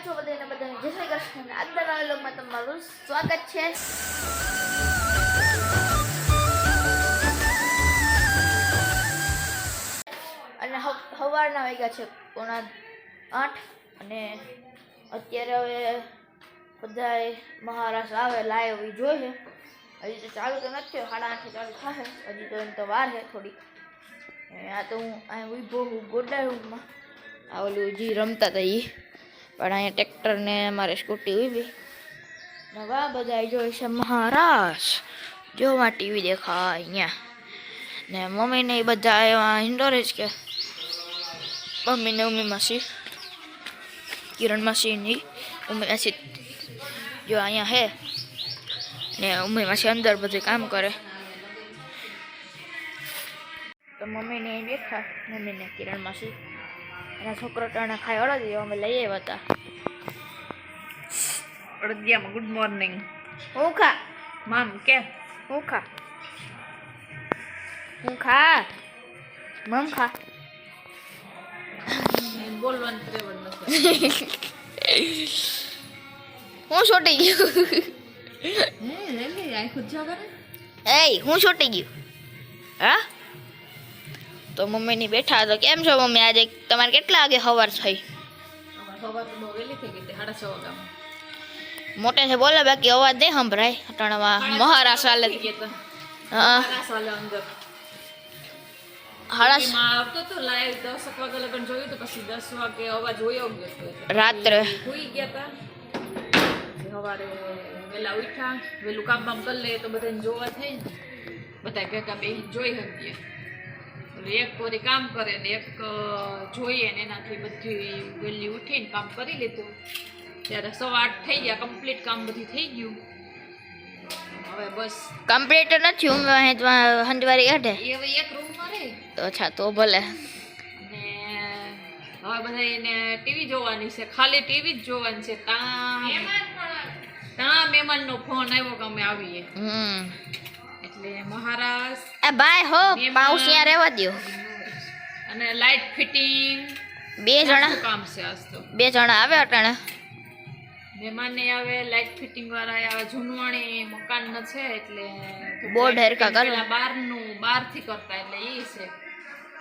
છો બધાને જય શ્રી કૃષ્ણ. આજના નવા વ્લોગમાં તમારું સ્વાગત છે. અને સવારના વાગ્યા છે 7:45 અને અત્યારે હવે બધાય મહારાષ્ટ્ર આવે લાઈવ જોઈએ. હજી તો ચાલુ તો નથી થયો, 8:30 ચાલુ થશે. હજી તો એમ તો વાર છે થોડી. આ તો હું અહીં ઊભો હું ગોડા રૂમમાં. આ ઓલું જે રમતા હતા એ પણ અહીંયા ટ્રેક્ટર ને મારે સ્કૂટી ઊભી નવા બધા જોઈ છે મહારાષ્ટ્ર. જોવા ટીવી દેખાય અહીંયા ને મમ્મીને એ બધા એવા ઇન્ડોર જ કે મમ્મીને ઉમ્મી માસી કિરણ માસીની ઉમ્મી માસી જો અહીંયા હે ને ઉમ્મી માસી અંદર બધું કામ કરે. તો મમ્મીને બેઠા, મમ્મીને કિરણ માસી એના છોકરો ટાણા ખાઈ અડદી અમે લઈ આવ્યા હતા. અડદિયામાં ગુડ મોર્નિંગ. હું ખા મામ કે હું ખા હું ખા મમ ખા બોલવાનું ત્રેવડ નથી. હું છોટી ગયું લે આ ખુદ જા કરે. હું છોટી ગયું. હા તો મમ્મીની બેઠા તો કેમ છો મમ્મી? આજે તમારે કેટલા વાગે સવાર થઈ? સવાર તો બહુ વહેલી થઈ ગઈ, 6:30 વાગ્યા. મોટે છે બોલે બાકી અવાજ નહીં સંભળાય. અટાણામાં મહારાષ્ટ્ર હાલે. હા અંદર હાડા માં આવતો તો લાઈવ 10 વાગે લગન જોયું તો પછી 10 વાગે અવાજ જોયો ગયો. રાત્રે સુઈ ગયા હતા. સવારે વહેલા ઉઠ્યા, વહેલું કામ બામ કરી લે તો બધાને જોવા થઈ ને બધા ભેગા બેસી જોઈ શકીએ. એક કોરી કામ કરે ને એક જોઈએ ને એનાથી બધી વહેલી ઉઠીને કામ કરી લીધું. ત્યારે 8:15 થઈ ગયા, કમ્પ્લીટ કામ બધું થઈ ગયું. હવે બસ કમ્પ્લીટ નથી હું હંજવારી કાઢે એ હવે એક રૂમમાં રહે તો અચ્છા તો ભલે. ને હવે બધા એને ટીવી જોવાની છે, ખાલી ટીવી જ જોવાની છે. ત્યાં મહેમાનનો ફોન આવ્યો કે અમે આવીએ. એટલે મહારાષ્ટ્ર એ બાય હો પાઉસિયા રહેવા દ્યો. અને લાઇટ ફિટિંગ 2 જણા કામ છે આજ તો. 2 જણા આવે અટાણે મહેમાનને આવે, લાઇટ ફિટિંગ વાળા આવે. જૂનવાણી મકાન છે એટલે બોર્ડ હરકા કરે. બહારથી કરતા એટલે એ છે.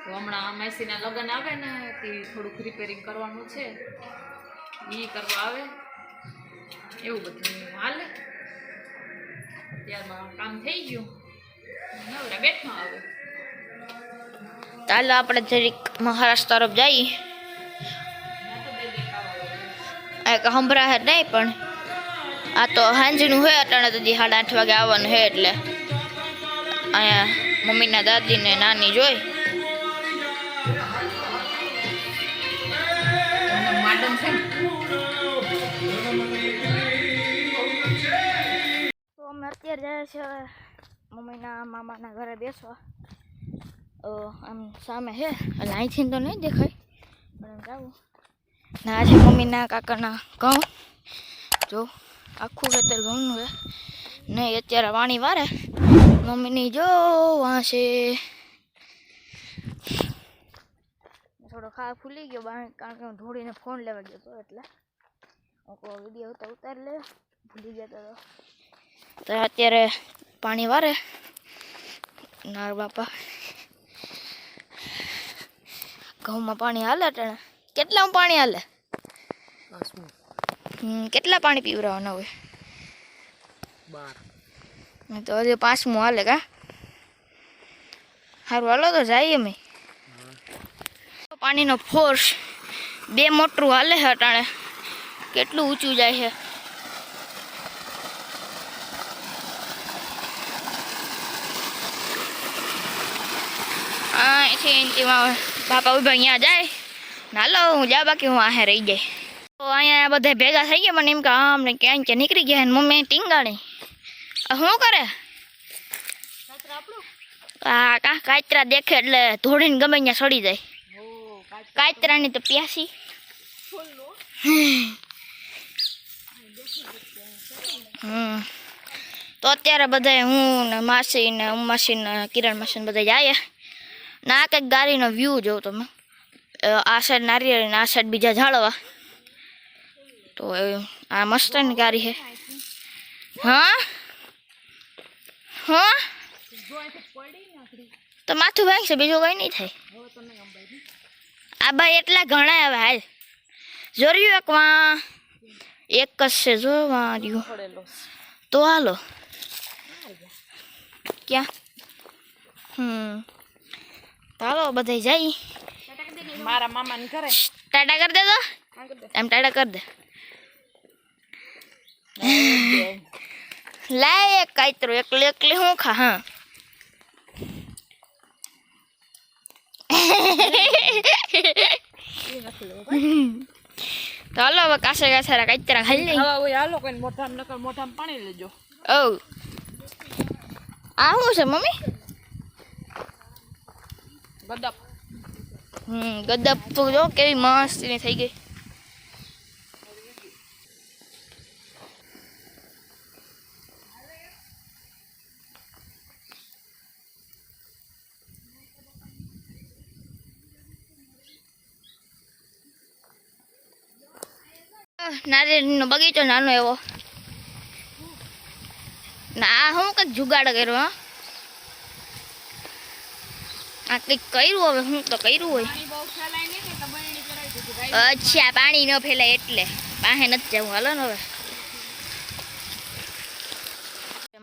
તો હમણાં મેસીના લગ્ન આવે ને તે થોડુંક રિપેરિંગ કરવાનું છે, એ કરવા આવે. એવું બધું હાલે. ત્યારમાં કામ થઈ ગયું, નવરા બેઠા આવે. ચાલો આપણે જરીક મહારાષ્ટ્ર તરફ જઈએ. એક સંભળાય જ નહીં પણ આ તો સાંજનું હોય. અટાણે તો 8:30 વાગે આવવાનું છે એટલે અહીંયા મમ્મીના દાદી ને નાની જોઈ. તો અમે અત્યારે જાય છે મમ્મીના મામાના ઘરે બેસવા. આમ સામે છે એટલે અહીંથી તો નહીં દેખાય પણ એમ જાવું. ના છે મમ્મીના કાકાના ઘઉં. જો આખું ખેતર ઘઉંનું છે નહીં. અત્યારે વાણી વારે મમ્મીની જો વાં છે. થોડો ખા ફૂલી ગયો કારણ કે હું ધોળીને ફોન લેવા ગયો હતો એટલે વિડીયો તો ઉતારી લે ભૂલી ગયા તો અત્યારે પાણી વારે નાર બાપા. ઘઉંમાં પાણી હાલે અટાણે. કેટલામાં પાણી હાલે? કેટલા પાણી પીવડાવવાના હોય? 12 તો હજી 5મું હાલે કા? સારું હાલો તો જઈએ અમે. પાણીનો ફોર્સ 2 મોટરું હાલે છે અટાણે. કેટલું ઊંચું જાય છે. અહીંથી બાપા ઉભા અહીંયા જાય. નાલો હું જા બાકી હું આહે રહી જાય. તો અહીંયા બધા ભેગા થઈ ગયા. મને એમ કે હા અમને ક્યાંય ક્યાં નીકળી ગયા ને મમ્મી ટીંગાણી. શું કરે? હા કાચરા દેખે એટલે ધોડીને ગમે ત્યાં સડી જાય. કાચરાની તો પ્યાસી. તો અત્યારે બધા હું ને માસી ને માસી ને કિરણ માસી ને બધા જાય ના કંઈક ગાડીનો વ્યૂ જોઉં તમે. આ સાઈડ નારિયેળ ને આ સાઈડ બીજા ઝાડવા. તો આ મસ્ત ની ગાડી છે. હા હા તો માથું ભાંગશે, બીજું કઈ નહીં થાય. આ ભાઈ એટલા ઘણા હવે હાલ જોર્યું એક જ છે જો વાર્યું તો હાલો ક્યાં ચાલો બધા જાય. મારા મામાને ઘરે ટાટા કરી દે તો એમ ટાટા કરી દે. લાય એક કાતરો એકલી હું ખા. હા ચાલો હવે કાસે કાસેરા કાતરા ખાઈ લઈ. હવે હાલો કોઈ મોઢામાં પાણી લેજો. ઓ આ શું છે મમ્મી? ગદપ. ગદપ તો જો કેવી મસ્ત ની થઈ ગઈ. નારિયેળનો બગીચો નાનો એવો. ના હું કંઈક જુગાડ કર્યો. હા આ કંઈક કર્યું હવે હું તો કર્યું હોય. અચ્છા પાણી ન ફેલાય એટલે પાસે નથી જવું. હાલો ને હવે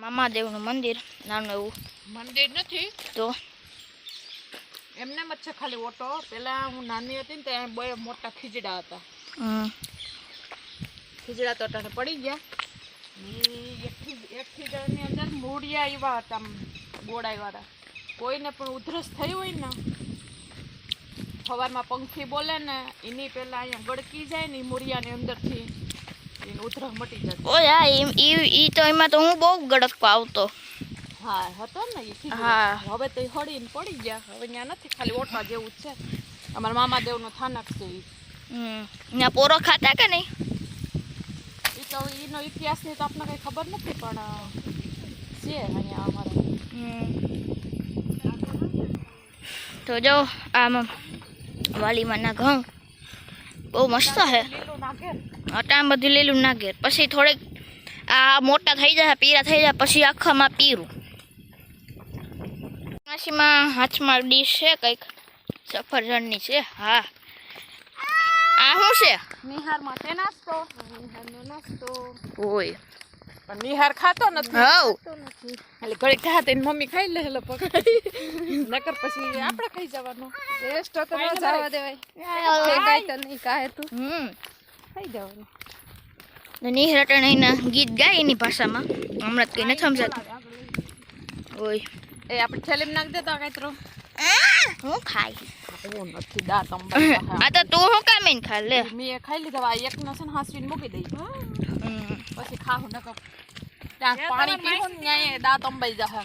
મામાદેવનું મંદિર નાનું એવું. મંદિર નથી તો એમને જ છે ખાલી ઓટો. પેલા હું નાની હતી ને ત્યાં બે મોટા ખીજડા હતા. ખીજડા તો અટાણે પડી ગયા. એક ખીજડાની અંદર મૂળિયા આવ્યા હતા ગોળાઈવાળા. કોઈને પણ ઉધરસ થઈ હોય ને સવારમાં પંખી બોલે ને એની પહેલા અહીંયા ગળકી જાય ને એ મૂળિયાની અંદરથી એને ઉધરસ મટી જાય. ઓ યાર ઈ તો એમાં તો હું બહુ ગડપકો આવતો. હા હતો ને એ હા. હવે તો એ હળીને પડી ગયા. હવે ત્યાં નથી, ખાલી ઓટવા જેવું જ છે. અમારા મામાદેવનું થાનક છે એ. ત્યાં પોરો ખાતા કે નહીં? એ તો એનો ઇતિહાસની તો આપણને કંઈ ખબર નથી, પણ છે અહીંયા અમારા. તો જો આમ વાલીમાંના ઘઉં બહુ મસ્ત છે. અટાણ બધું લીલું નાખે. પછી થોડીક આ મોટા થઈ જાય, પીરા થઈ જાય, પછી આખામાં પીરું. માસીમાં હાથમાં ડીશ છે કંઈક સફરજનની છે. હા આ શું છે? નિહારમાં છે નાસ્તો. નિહારનો નાસ્તો હોય પણ નિહાર ખાતો નથી. હવ એટલે ઘડીક ખા તો એની મમ્મી ખાઈ લે. નકર પછી આપણે ખાઈ જવાનું. ટેસ્ટ તો ન જવા દેવાય. કાંઈ તો નહીં કાહે તું ખાઈ જવાનું. નિહરટણીના ગીત ગાય એની ભાષામાં. હમણાં કઈ નથી સમજાતું. હોય એ આપણે થેલીમાં નાખ દેતા કાંઈ હું ખાઈ હું નથી દાંત અંબાઈ. આ તો તું હું કામ એને ખા લે. મેં ખાઈ લીધા. આ એકને છે ને હાંસવીને મૂકી દઈ પછી ખાવું નકર ત્યાં પાણી પીવું ને ત્યાં દાંત અંબાઈ જાય.